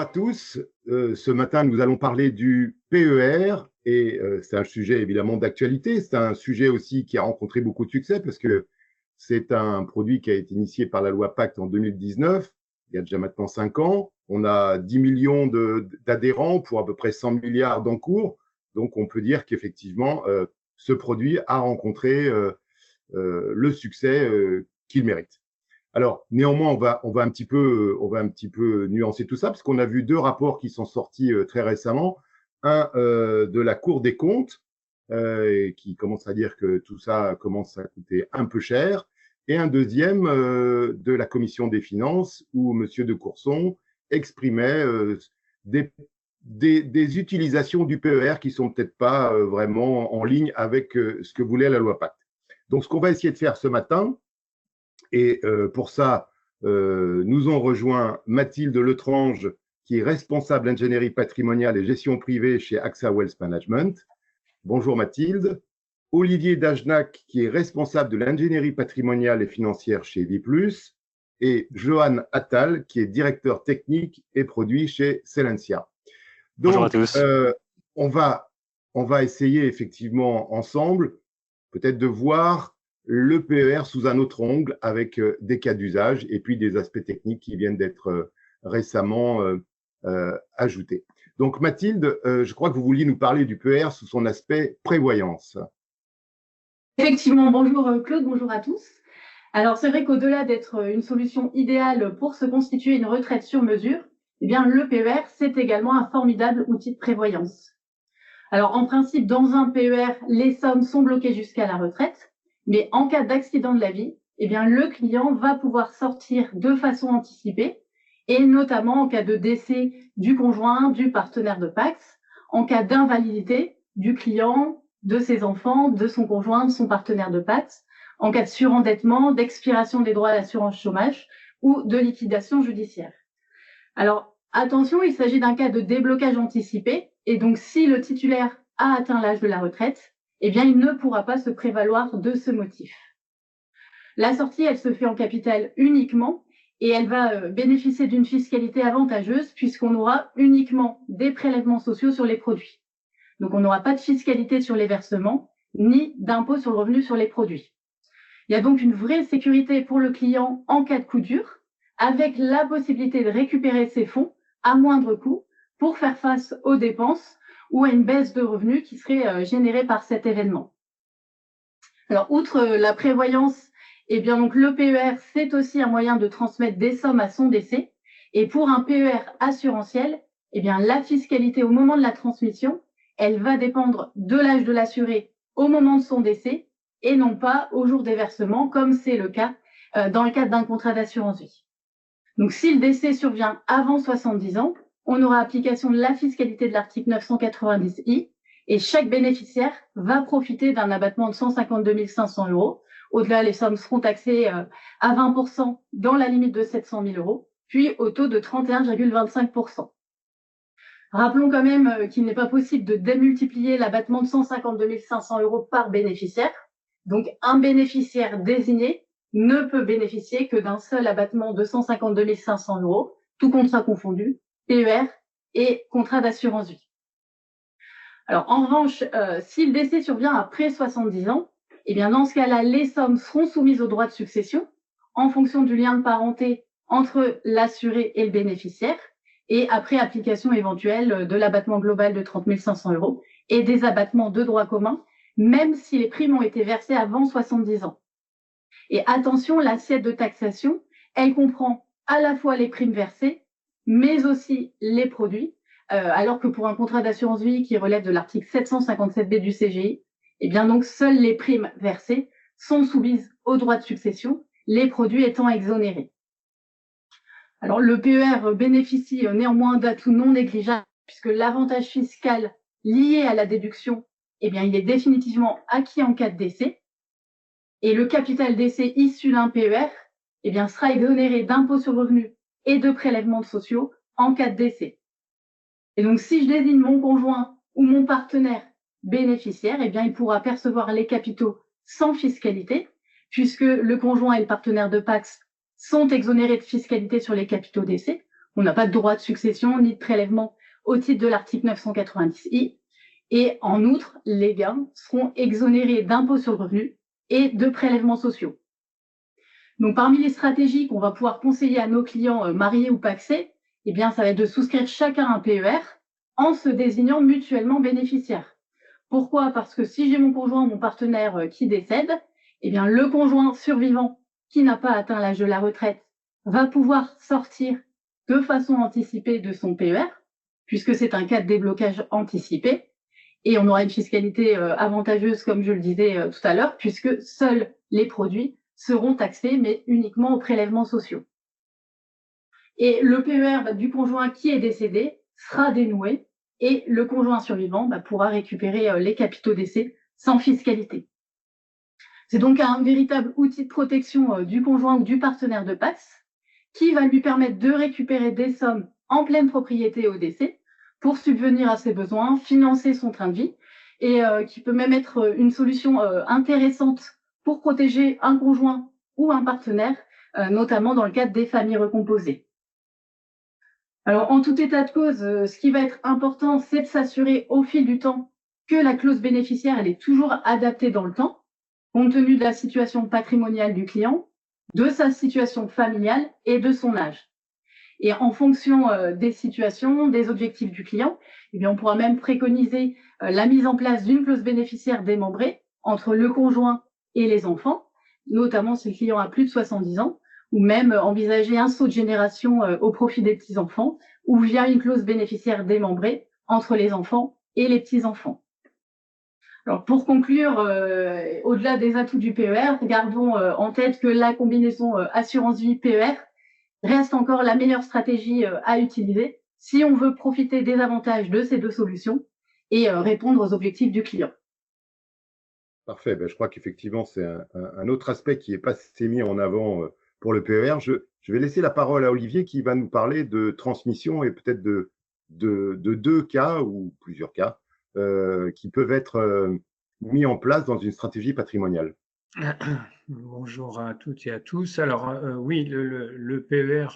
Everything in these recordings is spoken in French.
à tous. Ce matin, nous allons parler du PER et c'est un sujet évidemment d'actualité. C'est un sujet aussi qui a rencontré beaucoup de succès parce que c'est un produit qui a été initié par la loi Pacte en 2019, il y a déjà maintenant 5 ans. On a 10 millions d'adhérents pour à peu près 100 milliards d'encours. Donc, on peut dire qu'effectivement, ce produit a rencontré le succès qu'il mérite. Alors, néanmoins, on va un petit peu nuancer tout ça, parce qu'on a vu 2 rapports qui sont sortis très récemment. Un de la Cour des comptes, qui commence à dire que tout ça commence à coûter un peu cher, et un deuxième de la Commission des finances, où Monsieur de Courson exprimait des utilisations du PER qui sont peut-être pas vraiment en ligne avec ce que voulait la loi Pacte. Donc, ce qu'on va essayer de faire ce matin, et pour ça, nous ont rejoint Mathilde Letrange, qui est responsable ingénierie patrimoniale et gestion privée chez AXA Wealth Management. Bonjour Mathilde. Olivier Dagenac, qui est responsable de l'ingénierie patrimoniale et financière chez Viplus. Et Johan Attal, qui est directeur technique et produit chez Selensia. Donc, bonjour à tous. On va essayer effectivement ensemble, peut-être de voir le PER sous un autre angle avec des cas d'usage et puis des aspects techniques qui viennent d'être récemment ajoutés. Donc Mathilde, je crois que vous vouliez nous parler du PER sous son aspect prévoyance. Effectivement, bonjour Claude, bonjour à tous. Alors c'est vrai qu'au-delà d'être une solution idéale pour se constituer une retraite sur mesure, eh bien le PER c'est également un formidable outil de prévoyance. Alors en principe, dans un PER, les sommes sont bloquées jusqu'à la retraite. Mais en cas d'accident de la vie, eh bien, le client va pouvoir sortir de façon anticipée, et notamment en cas de décès du conjoint, du partenaire de Pacs, en cas d'invalidité du client, de ses enfants, de son conjoint, de son partenaire de Pacs, en cas de surendettement, d'expiration des droits à l'assurance chômage ou de liquidation judiciaire. Alors, attention, il s'agit d'un cas de déblocage anticipé, et donc si le titulaire a atteint l'âge de la retraite, eh bien, il ne pourra pas se prévaloir de ce motif. La sortie, elle se fait en capital uniquement et elle va bénéficier d'une fiscalité avantageuse puisqu'on aura uniquement des prélèvements sociaux sur les produits. Donc, on n'aura pas de fiscalité sur les versements ni d'impôt sur le revenu sur les produits. Il y a donc une vraie sécurité pour le client en cas de coup dur avec la possibilité de récupérer ses fonds à moindre coût pour faire face aux dépenses ou à une baisse de revenus qui serait générée par cet événement. Alors, outre la prévoyance, eh bien, donc, le PER, c'est aussi un moyen de transmettre des sommes à son décès. Et pour un PER assurantiel, eh bien, la fiscalité au moment de la transmission, elle va dépendre de l'âge de l'assuré au moment de son décès et non pas au jour des versements, comme c'est le cas dans le cadre d'un contrat d'assurance vie. Donc, si le décès survient avant 70 ans, on aura application de la fiscalité de l'article 990I et chaque bénéficiaire va profiter d'un abattement de 152 500 €. Au-delà, les sommes seront taxées à 20% dans la limite de 700 000 €, puis au taux de 31,25%. Rappelons quand même qu'il n'est pas possible de démultiplier l'abattement de 152 500 € par bénéficiaire. Donc, un bénéficiaire désigné ne peut bénéficier que d'un seul abattement de 152 500 €, tout contrat confondu, PER et contrat d'assurance vie. Alors, en revanche, si le décès survient après 70 ans, eh bien, dans ce cas-là, les sommes seront soumises au droit de succession en fonction du lien de parenté entre l'assuré et le bénéficiaire et après application éventuelle de l'abattement global de 30 500 € et des abattements de droit commun, même si les primes ont été versées avant 70 ans. Et attention, l'assiette de taxation, elle comprend à la fois les primes versées, mais aussi les produits, alors que pour un contrat d'assurance vie qui relève de l'article 757B du CGI, eh bien donc seules les primes versées sont soumises au droit de succession, les produits étant exonérés. Alors le PER bénéficie néanmoins d'atouts non négligeables puisque l'avantage fiscal lié à la déduction, eh bien il est définitivement acquis en cas de décès et le capital décès issu d'un PER, eh bien sera exonéré d'impôt sur le revenu et de prélèvements sociaux en cas de décès. Et donc, si je désigne mon conjoint ou mon partenaire bénéficiaire, eh bien, il pourra percevoir les capitaux sans fiscalité, puisque le conjoint et le partenaire de Pacs sont exonérés de fiscalité sur les capitaux décès, On n'a pas de droit de succession ni de prélèvement au titre de l'article 990I. Et en outre, les gains seront exonérés d'impôts sur le revenu et de prélèvements sociaux. Donc, parmi les stratégies qu'on va pouvoir conseiller à nos clients mariés ou pacsés, eh bien, ça va être de souscrire chacun un PER en se désignant mutuellement bénéficiaires. Pourquoi? Parce que si j'ai mon conjoint ou mon partenaire qui décède, eh bien, le conjoint survivant qui n'a pas atteint l'âge de la retraite va pouvoir sortir de façon anticipée de son PER, puisque c'est un cas de déblocage anticipé. Et on aura une fiscalité avantageuse, comme je le disais tout à l'heure, puisque seuls les produits seront taxés, mais uniquement aux prélèvements sociaux. Et le PER du conjoint qui est décédé sera dénoué et le conjoint survivant pourra récupérer les capitaux décès sans fiscalité. C'est donc un véritable outil de protection du conjoint ou du partenaire de PACS qui va lui permettre de récupérer des sommes en pleine propriété au décès pour subvenir à ses besoins, financer son train de vie et qui peut même être une solution intéressante pour protéger un conjoint ou un partenaire, notamment dans le cadre des familles recomposées. Alors, en tout état de cause, ce qui va être important, c'est de s'assurer au fil du temps que la clause bénéficiaire, elle est toujours adaptée dans le temps, compte tenu de la situation patrimoniale du client, de sa situation familiale et de son âge. Et en fonction des situations, des objectifs du client, eh bien, on pourra même préconiser la mise en place d'une clause bénéficiaire démembrée entre le conjoint et les enfants, notamment si le client a plus de 70 ans, ou même envisager un saut de génération au profit des petits-enfants, ou via une clause bénéficiaire démembrée entre les enfants et les petits-enfants. Alors, pour conclure, au-delà des atouts du PER, gardons en tête que la combinaison assurance-vie PER reste encore la meilleure stratégie à utiliser si on veut profiter des avantages de ces deux solutions et répondre aux objectifs du client. Parfait. Ben, je crois qu'effectivement, c'est un autre aspect qui n'est pas assez mis en avant pour le PER. Je vais laisser la parole à Olivier qui va nous parler de transmission et peut-être de deux cas ou plusieurs cas qui peuvent être mis en place dans une stratégie patrimoniale. Bonjour à toutes et à tous. Alors oui, le PER,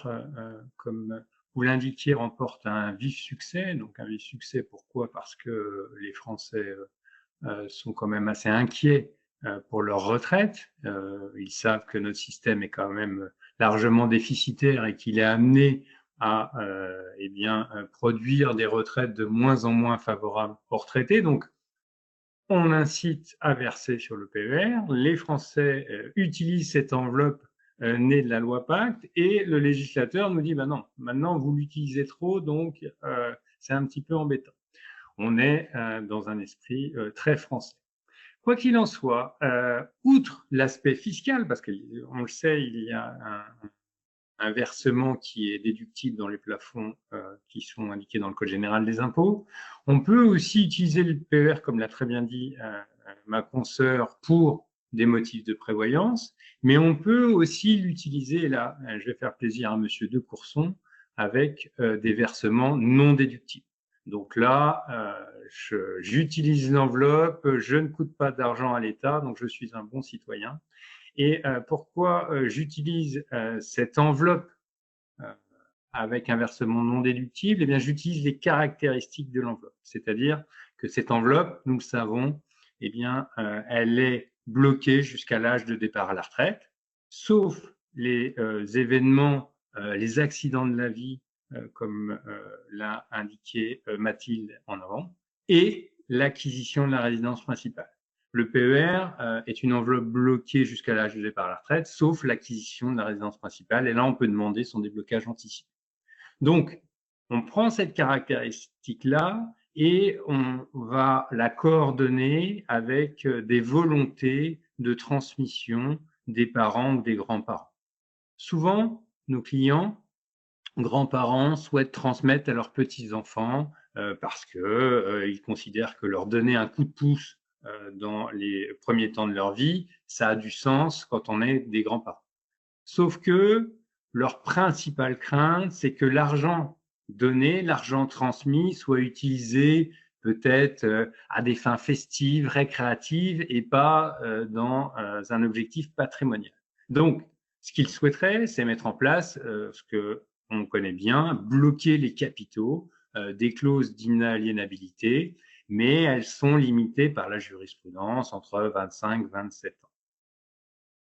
comme vous l'indiquiez, remporte un vif succès. Donc un vif succès, pourquoi? Parce que les Français sont quand même assez inquiets pour leur retraite. Ils savent que notre système est quand même largement déficitaire et qu'il est amené à produire des retraites de moins en moins favorables aux retraités. Donc, on incite à verser sur le PER. Les Français utilisent cette enveloppe née de la loi Pacte et le législateur nous dit ben non, maintenant vous l'utilisez trop, donc c'est un petit peu embêtant. On est dans un esprit très français. Quoi qu'il en soit, outre l'aspect fiscal, parce qu'on le sait, il y a un versement qui est déductible dans les plafonds qui sont indiqués dans le Code général des impôts, on peut aussi utiliser le PER, comme l'a très bien dit ma consoeur, pour des motifs de prévoyance, mais on peut aussi l'utiliser, et là je vais faire plaisir à monsieur de Courson, avec des versements non déductibles. Donc là, j'utilise l'enveloppe, je ne coûte pas d'argent à l'État, donc je suis un bon citoyen. Et pourquoi j'utilise cette enveloppe avec un versement non déductible? Eh bien, j'utilise les caractéristiques de l'enveloppe. C'est-à-dire que cette enveloppe, nous le savons, eh bien, elle est bloquée jusqu'à l'âge de départ à la retraite, sauf les événements, les accidents de la vie, comme l'a indiqué Mathilde en avant, et l'acquisition de la résidence principale. Le PER est une enveloppe bloquée jusqu'à l'âge de départ à la retraite, sauf l'acquisition de la résidence principale. Et là, on peut demander son déblocage anticipé. Donc, on prend cette caractéristique-là et on va la coordonner avec des volontés de transmission des parents ou des grands-parents. Souvent, nos clients, grands-parents, souhaitent transmettre à leurs petits-enfants parce qu'ils considèrent que leur donner un coup de pouce dans les premiers temps de leur vie, ça a du sens quand on est des grands-parents. Sauf que leur principale crainte, c'est que l'argent donné, l'argent transmis, soit utilisé peut-être à des fins festives, récréatives et pas dans un objectif patrimonial. Donc, ce qu'ils souhaiteraient, c'est mettre en place ce que on connaît bien, bloquer les capitaux, des clauses d'inaliénabilité, mais elles sont limitées par la jurisprudence entre 25 et 27 ans.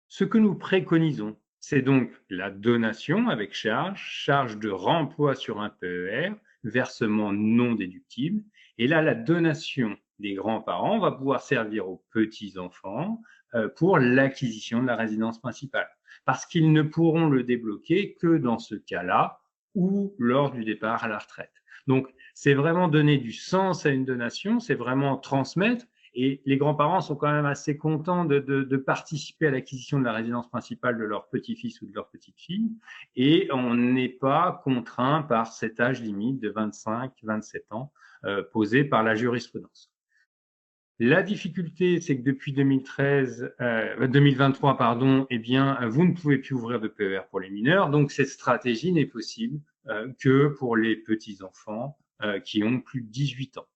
Ce que nous préconisons, c'est donc la donation avec charge de remploi sur un PER, versement non déductible. Et là, la donation des grands-parents va pouvoir servir aux petits-enfants pour l'acquisition de la résidence principale, parce qu'ils ne pourront le débloquer que dans ce cas-là ou lors du départ à la retraite. Donc, c'est vraiment donner du sens à une donation, c'est vraiment transmettre. Et les grands-parents sont quand même assez contents de participer à l'acquisition de la résidence principale de leur petit-fils ou de leur petite-fille. Et on n'est pas contraint par cet âge limite de 25-27 ans posé par la jurisprudence. La difficulté, c'est que depuis 2023, eh bien, vous ne pouvez plus ouvrir de PER pour les mineurs. Donc, cette stratégie n'est possible que pour les petits-enfants qui ont plus de 18 ans.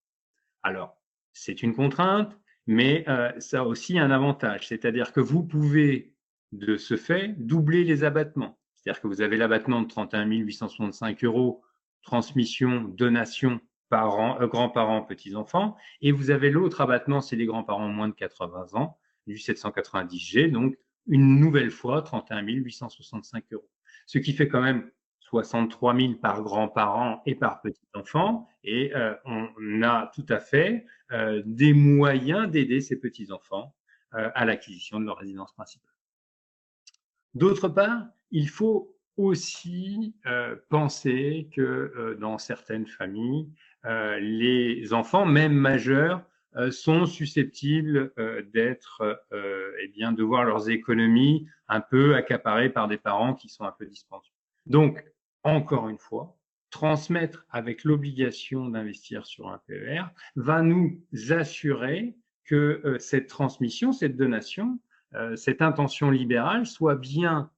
Alors, c'est une contrainte, mais ça a aussi un avantage, c'est-à-dire que vous pouvez, de ce fait, doubler les abattements. C'est-à-dire que vous avez l'abattement de 31 865 €, transmission, donation, parents, grands-parents, petits-enfants, et vous avez l'autre abattement, c'est les grands-parents moins de 80 ans, du 790G, donc une nouvelle fois 31 865 €. Ce qui fait quand même 63 000 par grand-parent et par petit-enfant, et on a tout à fait des moyens d'aider ces petits-enfants à l'acquisition de leur résidence principale. D'autre part, il faut aussi penser que dans certaines familles, les enfants, même majeurs, sont susceptibles d'être, de voir leurs économies un peu accaparées par des parents qui sont un peu dispendieux. Donc, encore une fois, transmettre avec l'obligation d'investir sur un PER va nous assurer que cette transmission, cette donation, cette intention libérale soit bien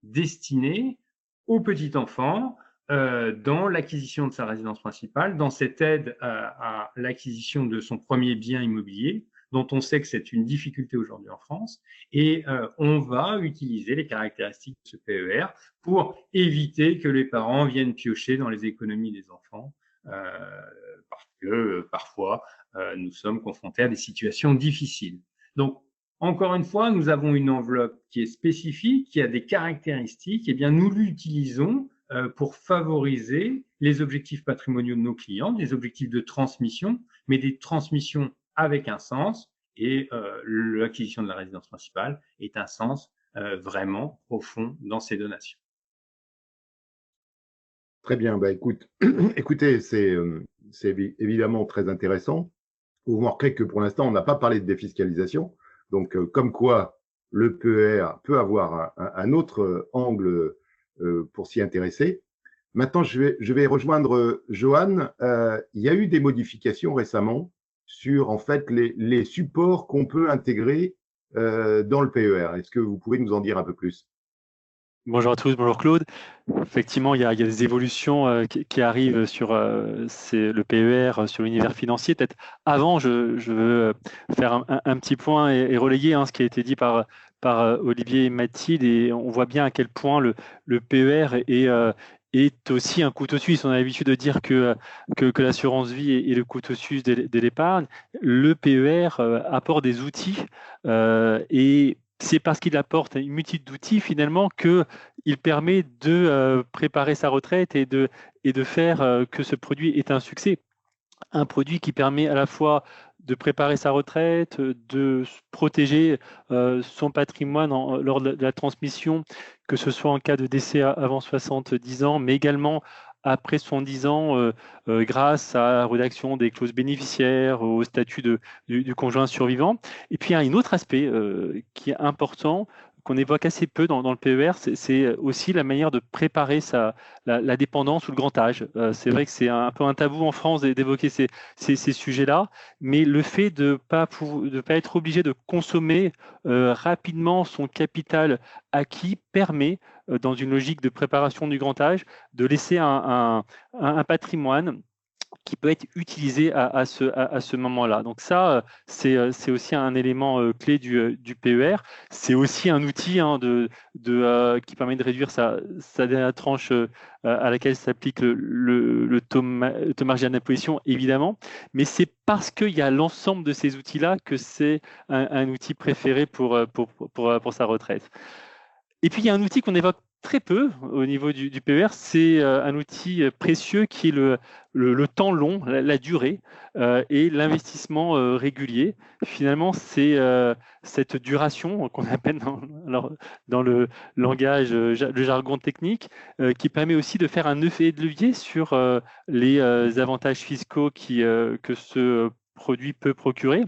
destinée au petit enfant dans l'acquisition de sa résidence principale, dans cette aide à l'acquisition de son premier bien immobilier, dont on sait que c'est une difficulté aujourd'hui en France, et on va utiliser les caractéristiques de ce PER pour éviter que les parents viennent piocher dans les économies des enfants, parce que parfois nous sommes confrontés à des situations difficiles. Donc, encore une fois, nous avons une enveloppe qui est spécifique, qui a des caractéristiques, et bien nous l'utilisons pour favoriser les objectifs patrimoniaux de nos clients, des objectifs de transmission, mais des transmissions avec un sens, et l'acquisition de la résidence principale est un sens vraiment profond dans ces donations. Très bien, bah, écoutez, c'est évidemment très intéressant. Vous remarquerez que pour l'instant, on n'a pas parlé de défiscalisation, donc comme quoi le PER peut avoir un autre angle pour s'y intéresser. Maintenant, je vais rejoindre Johan. Il y a eu des modifications récemment sur en fait les supports qu'on peut intégrer dans le PER. Est-ce que vous pouvez nous en dire un peu plus? Bonjour à tous, bonjour Claude. Effectivement, il y a des évolutions qui arrivent sur le PER, sur l'univers financier. Peut-être avant, je veux faire un petit point et relayer ce qui a été dit par Olivier et Mathilde. Et on voit bien à quel point le PER est aussi un couteau suisse. On a l'habitude de dire que l'assurance vie est le couteau suisse de l'épargne. Le PER apporte des outils et c'est parce qu'il apporte une multitude d'outils finalement qu'il permet de préparer sa retraite et de faire que ce produit est un succès. Un produit qui permet à la fois de préparer sa retraite, de protéger son patrimoine lors de la transmission, que ce soit en cas de décès avant 70 ans, mais également après 70 ans, grâce à la rédaction des clauses bénéficiaires, au statut du conjoint survivant. Et puis, il y a un autre aspect qui est important, qu'on évoque assez peu dans le PER, c'est aussi la manière de préparer la dépendance ou le grand âge. C'est vrai que c'est un peu un tabou en France d'évoquer ces sujets-là, mais le fait de ne pas être obligé de consommer rapidement son capital acquis permet, dans une logique de préparation du grand âge, de laisser un patrimoine qui peut être utilisé à ce moment-là. Donc ça, c'est aussi un élément clé du PER. C'est aussi un outil qui permet de réduire sa dernière tranche à laquelle s'applique le taux marginal d'imposition, évidemment. Mais c'est parce qu'il y a l'ensemble de ces outils-là que c'est un outil préféré pour sa retraite. Et puis, il y a un outil qu'on évoque très peu au niveau du PER, c'est un outil précieux qui est le temps long, la durée et l'investissement régulier. Finalement, c'est cette duration qu'on appelle dans le langage, le jargon technique, qui permet aussi de faire un effet de levier sur les avantages fiscaux que ce produit peut procurer.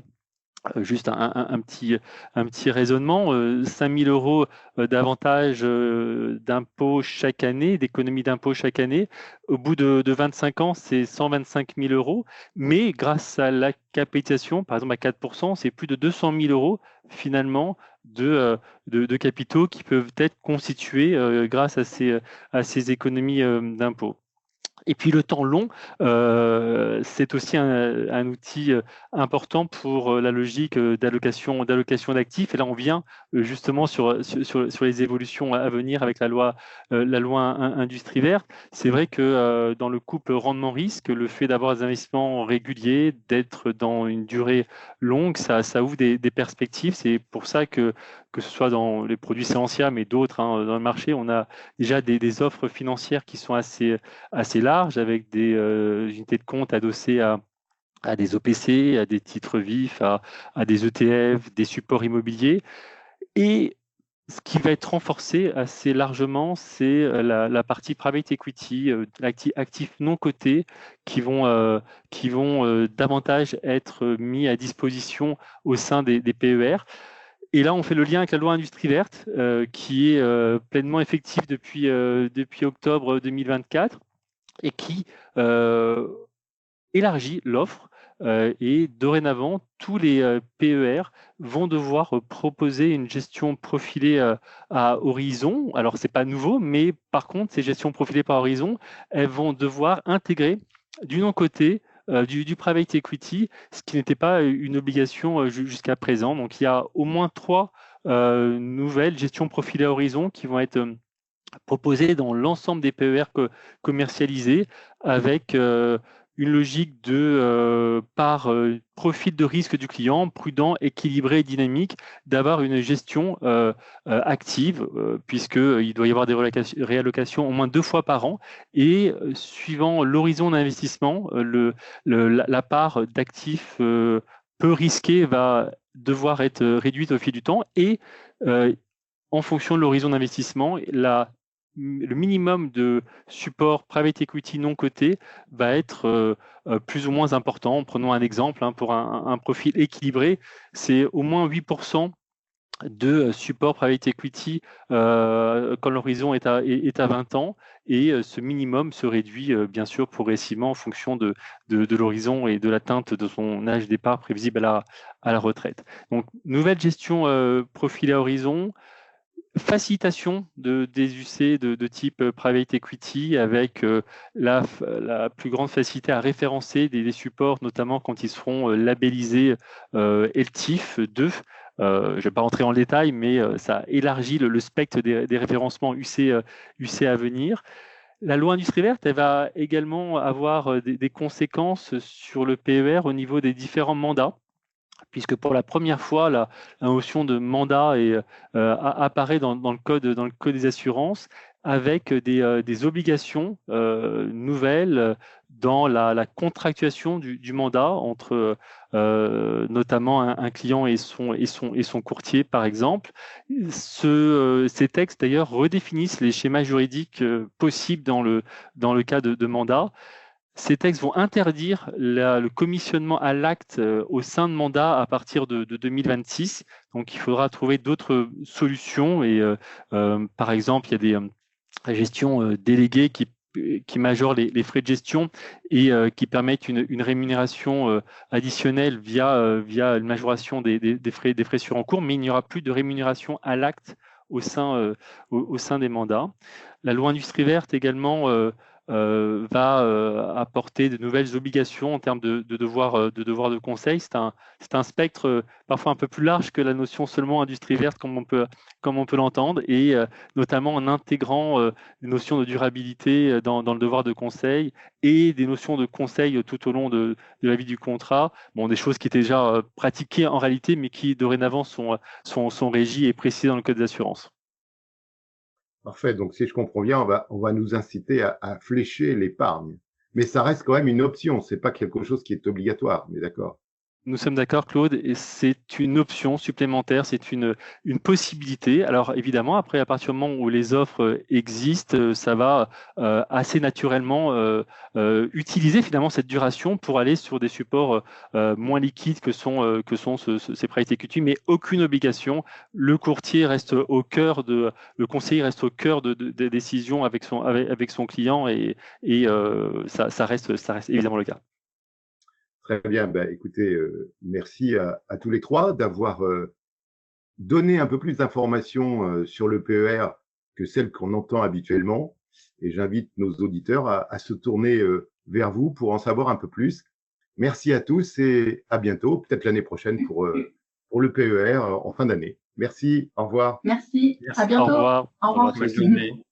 Juste un petit raisonnement, 5 000 € d'avantage d'impôt chaque année, d'économie d'impôt chaque année. Au bout de 25 ans, c'est 125 000 €. Mais grâce à la capitalisation, par exemple à 4%, c'est plus de 200 000 € finalement de capitaux qui peuvent être constitués grâce à ces économies d'impôt. Et puis le temps long, c'est aussi un outil important pour la logique d'allocation d'actifs. Et là, on vient justement sur les évolutions à venir avec la loi Industrie verte. C'est vrai que dans le couple rendement-risque, le fait d'avoir des investissements réguliers, d'être dans une durée longue, ça ouvre des perspectives. C'est pour ça que ce soit dans les produits Séantia, mais d'autres dans le marché, on a déjà des offres financières qui sont assez larges, avec des unités de compte adossées à des OPC, à des titres vifs, à des ETF, des supports immobiliers. Et ce qui va être renforcé assez largement, c'est la partie private equity, actifs non cotés, qui vont davantage être mis à disposition au sein des PER. Et là, on fait le lien avec la loi Industrie verte, qui est pleinement effective depuis octobre 2024 et qui élargit l'offre. Et dorénavant, tous les PER vont devoir proposer une gestion profilée à horizon. Alors, ce n'est pas nouveau, mais par contre, ces gestions profilées par horizon, elles vont devoir intégrer du non-coté du private equity, ce qui n'était pas une obligation jusqu'à présent. Donc, il y a au moins 3 nouvelles gestions profilées à horizon qui vont être proposées dans l'ensemble des PER commercialisés avec une logique de par profil de risque du client, prudent, équilibré et dynamique, d'avoir une gestion active, puisqu'il doit y avoir des réallocations au moins 2 fois par an. Et suivant l'horizon d'investissement, la part d'actifs peu risqués va devoir être réduite au fil du temps. Et en fonction de l'horizon d'investissement, le minimum de support private equity non coté va être plus ou moins important. Prenons un exemple, pour un profil équilibré, c'est au moins 8% de support private equity quand l'horizon est à 20 ans, et ce minimum se réduit bien sûr progressivement en fonction de l'horizon et de l'atteinte de son âge départ prévisible à la retraite. Donc, nouvelle gestion profilée à horizon, facilitation des UC de type private equity, avec la plus grande facilité à référencer des supports, notamment quand ils seront labellisés LTIF 2. Je ne vais pas rentrer en détail, mais ça élargit le spectre des référencements UC à venir. La loi Industrie verte, elle va également avoir des conséquences sur le PER au niveau des différents mandats, puisque pour la première fois, la notion de mandat apparaît dans le code des assurances, avec des obligations nouvelles dans la contractuation du mandat entre notamment un client et son courtier, par exemple. Ces textes, d'ailleurs, redéfinissent les schémas juridiques possibles dans le cas de mandat. Ces textes vont interdire le commissionnement à l'acte au sein de mandats à partir de 2026. Donc, il faudra trouver d'autres solutions. Et par exemple, il y a des gestions déléguées qui majorent les frais de gestion et qui permettent une rémunération additionnelle via une majoration des frais sur encours, mais il n'y aura plus de rémunération à l'acte au sein des mandats. La loi Industrie verte également va apporter de nouvelles obligations en termes de devoirs de conseil. C'est un spectre parfois un peu plus large que la notion seulement industrie verte, comme on peut l'entendre, et notamment en intégrant des notions de durabilité dans le devoir de conseil et des notions de conseil tout au long de la vie du contrat. Bon, des choses qui étaient déjà pratiquées en réalité, mais qui dorénavant sont régies et précisées dans le code d'assurance. Parfait. Donc, si je comprends bien, on va nous inciter à flécher l'épargne. Mais ça reste quand même une option. C'est pas quelque chose qui est obligatoire. Mais d'accord. Nous sommes d'accord, Claude, et c'est une option supplémentaire, c'est une possibilité. Alors évidemment, après, à partir du moment où les offres existent, ça va assez naturellement utiliser finalement cette duration pour aller sur des supports moins liquides que sont ces private equity, mais aucune obligation. Le conseiller reste au cœur des décisions avec son client et ça reste évidemment le cas. Très bien. Ben, écoutez, merci à tous les trois d'avoir donné un peu plus d'informations sur le PER que celles qu'on entend habituellement. Et j'invite nos auditeurs à se tourner vers vous pour en savoir un peu plus. Merci à tous et à bientôt, peut-être l'année prochaine pour le PER en fin d'année. Merci, au revoir. Merci. À bientôt. Au revoir. Au revoir. Bonne journée.